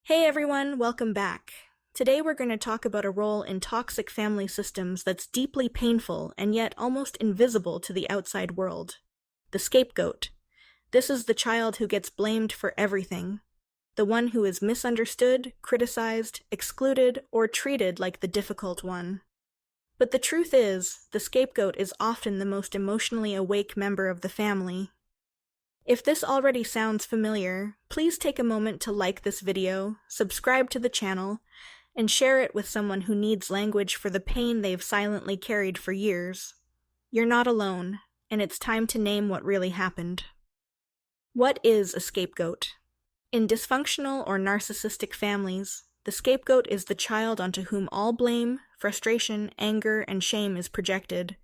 Hey everyone, welcome back. Today we're going to talk about a role in toxic family systems that's deeply painful and yet almost invisible to the outside world. The scapegoat. This is the child who gets blamed for everything. The one who is misunderstood, criticized, excluded, or treated like the difficult one. But the truth is, the scapegoat is often the most emotionally awake member of the family. If this already sounds familiar, please take a moment to like this video, subscribe to the channel, and share it with someone who needs language for the pain they've silently carried for years. You're not alone, and it's time to name what really happened. What is a scapegoat? In dysfunctional or narcissistic families, the scapegoat is the child onto whom all blame, frustration, anger, and shame is projected.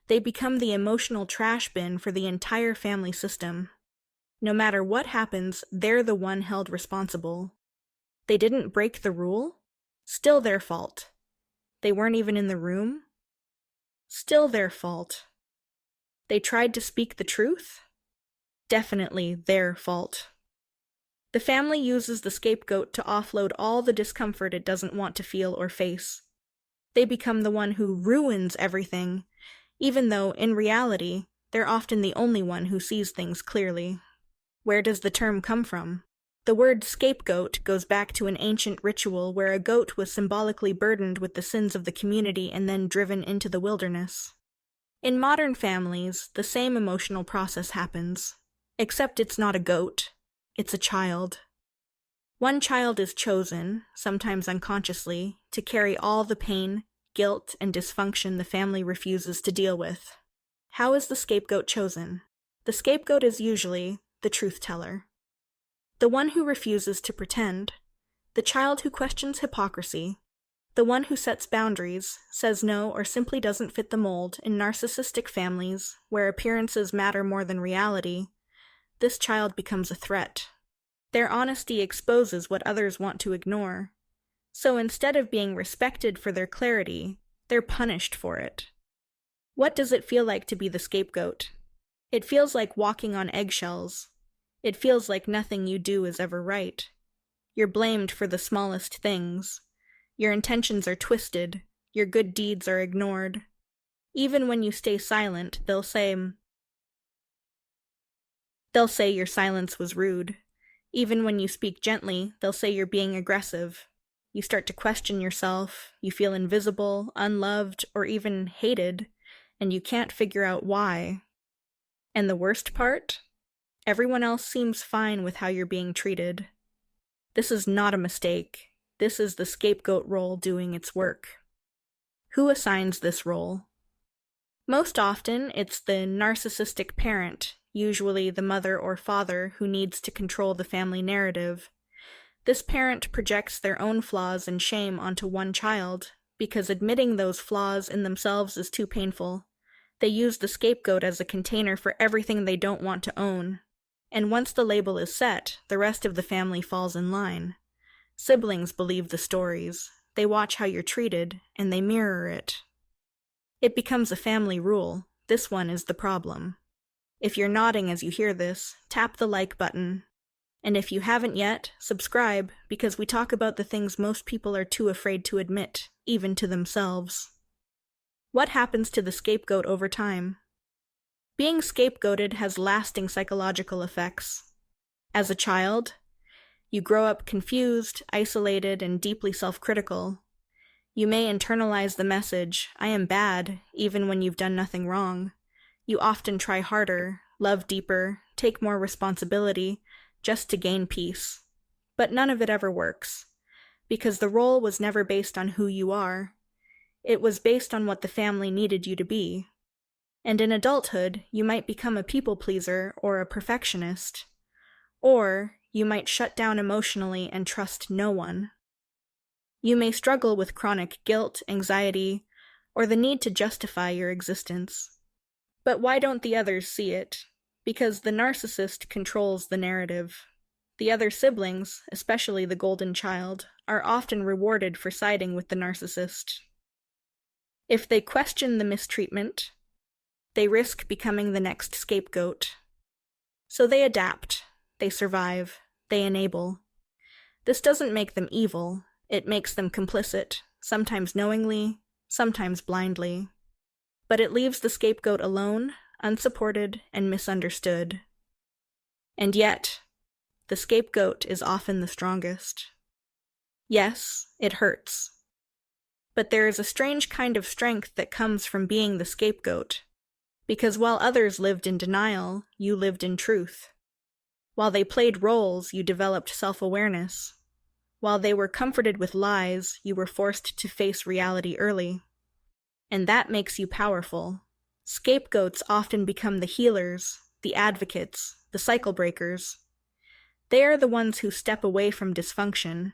They become the emotional trash bin for the entire family system. No matter what happens, they're the one held responsible. They didn't break the rule? Still their fault. They weren't even in the room? Still their fault. They tried to speak the truth? Definitely their fault. The family uses the scapegoat to offload all the discomfort it doesn't want to feel or face. They become the one who ruins everything, even though, in reality, they're often the only one who sees things clearly. Where does the term come from? The word scapegoat goes back to an ancient ritual where a goat was symbolically burdened with the sins of the community and then driven into the wilderness. In modern families, the same emotional process happens, except it's not a goat, it's a child. One child is chosen, sometimes unconsciously, to carry all the pain, guilt, and dysfunction the family refuses to deal with. How is the scapegoat chosen? The scapegoat is usually the truth teller. The one who refuses to pretend. The child who questions hypocrisy. The one who sets boundaries, says no, or simply doesn't fit the mold. In narcissistic families, where appearances matter more than reality, this child becomes a threat. Their honesty exposes what others want to ignore. So instead of being respected for their clarity, they're punished for it. What does it feel like to be the scapegoat? It feels like walking on eggshells. It feels like nothing you do is ever right. You're blamed for the smallest things. Your intentions are twisted. Your good deeds are ignored. Even when you stay silent, they'll say your silence was rude. Even when you speak gently, they'll say you're being aggressive. You start to question yourself. You feel invisible, unloved, or even hated, and you can't figure out why. And the worst part? Everyone else seems fine with how you're being treated. This is not a mistake. This is the scapegoat role doing its work. Who assigns this role? Most often, it's the narcissistic parent, usually the mother or father who needs to control the family narrative. This parent projects their own flaws and shame onto one child, because admitting those flaws in themselves is too painful. They use the scapegoat as a container for everything they don't want to own. And once the label is set, the rest of the family falls in line. Siblings believe the stories. They watch how you're treated, and they mirror it. It becomes a family rule. This one is the problem. If you're nodding as you hear this, tap the like button. And if you haven't yet, subscribe, because we talk about the things most people are too afraid to admit, even to themselves. What happens to the scapegoat over time? Being scapegoated has lasting psychological effects. As a child, you grow up confused, isolated, and deeply self-critical. You may internalize the message, "I am bad," even when you've done nothing wrong. You often try harder, love deeper, take more responsibility, just to gain peace. But none of it ever works, because the role was never based on who you are. It was based on what the family needed you to be. And in adulthood, you might become a people pleaser or a perfectionist. Or you might shut down emotionally and trust no one. You may struggle with chronic guilt, anxiety, or the need to justify your existence. But why don't the others see it? Because the narcissist controls the narrative. The other siblings, especially the golden child, are often rewarded for siding with the narcissist. If they question the mistreatment, they risk becoming the next scapegoat. So they adapt, they survive, they enable. This doesn't make them evil, it makes them complicit, sometimes knowingly, sometimes blindly. But it leaves the scapegoat alone, unsupported, and misunderstood. And yet, the scapegoat is often the strongest. Yes, it hurts. But there is a strange kind of strength that comes from being the scapegoat, because while others lived in denial, you lived in truth. While they played roles, you developed self-awareness. While they were comforted with lies, you were forced to face reality early. And that makes you powerful. Scapegoats often become the healers, the advocates, the cycle breakers. They are the ones who step away from dysfunction,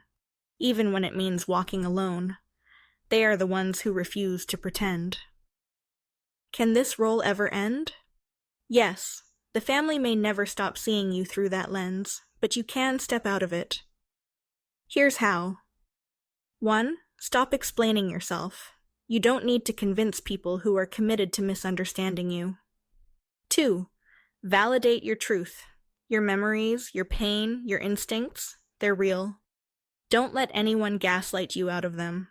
even when it means walking alone. They are the ones who refuse to pretend. Can this role ever end? Yes, the family may never stop seeing you through that lens, but you can step out of it. Here's how. 1. Stop explaining yourself. You don't need to convince people who are committed to misunderstanding you. 2. Validate your truth. Your memories, your pain, your instincts, they're real. Don't let anyone gaslight you out of them.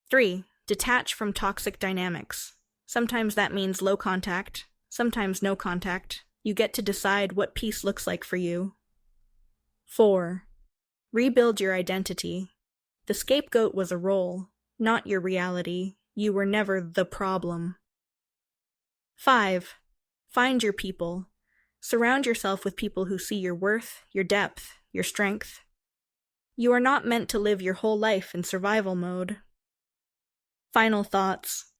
3. Detach from toxic dynamics. Sometimes that means low contact, sometimes no contact. You get to decide what peace looks like for you. 4. Rebuild your identity. The scapegoat was a role, not your reality. You were never the problem. 5. Find your people. Surround yourself with people who see your worth, your depth, your strength. You are not meant to live your whole life in survival mode. Final thoughts.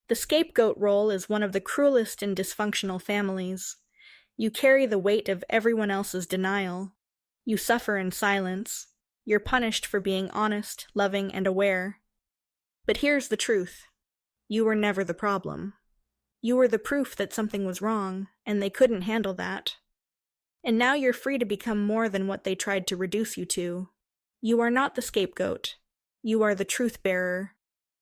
The scapegoat role is one of the cruelest in dysfunctional families. You carry the weight of everyone else's denial. You suffer in silence. You're punished for being honest, loving, and aware. But here's the truth. You were never the problem. You were the proof that something was wrong, and they couldn't handle that. And now you're free to become more than what they tried to reduce you to. You are not the scapegoat. You are the truth bearer,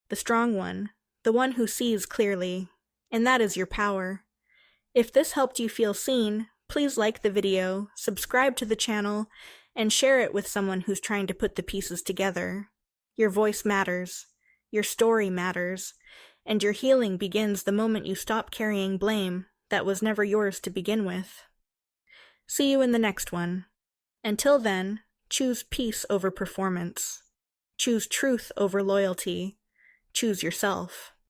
the strong one, the one who sees clearly, and that is your power. If this helped you feel seen, please like the video, subscribe to the channel, and share it with someone who's trying to put the pieces together. Your voice matters. Your story matters. And your healing begins the moment you stop carrying blame that was never yours to begin with. See you in the next one. Until then, choose peace over performance. Choose truth over loyalty. Choose yourself.